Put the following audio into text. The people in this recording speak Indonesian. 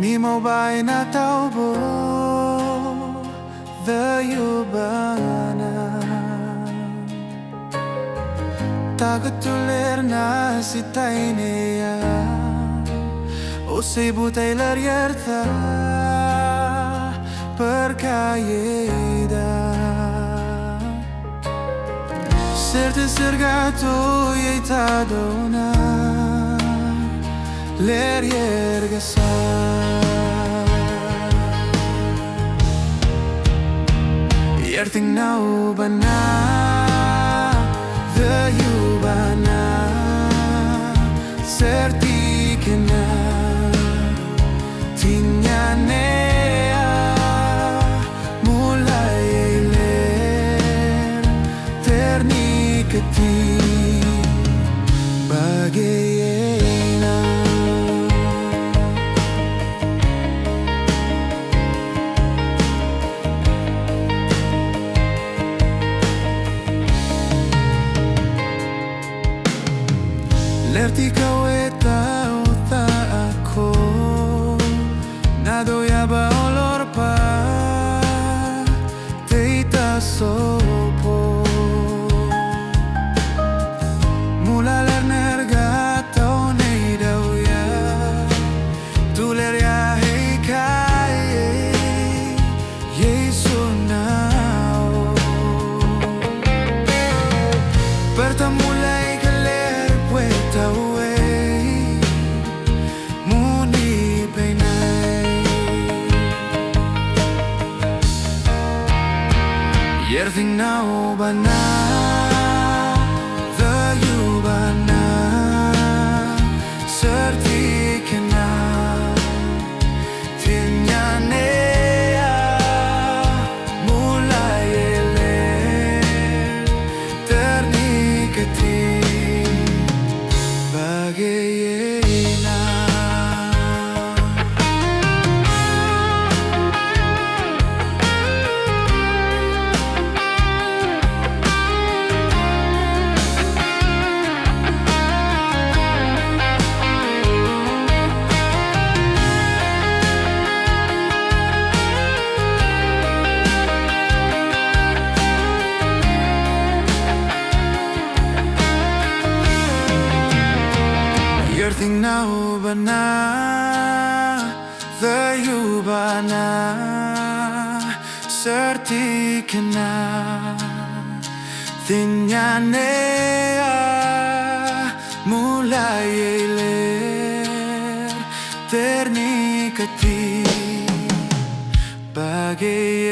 Ni mau bai na tau bo the yubana Tagutulir na si taineya O sei butai larierta percaída Certe sergato yeitadona ler yergasa Yerting nau bana the yubana Serti kena tinyanea mulai ler ternikati bagayena Lerti kau eta uta aku Nado ya ba olor pa Teita sopo Mula ler nerga tau nei dau ya Tu ler ya hei kai Yesu nao Bertemu lagi Yerting nau bana the yubana serti kena tinyanea mulai ler ternikati bagayena Yerting nau bana the yubana serti kena tinyanea mulai ler ternikati bagai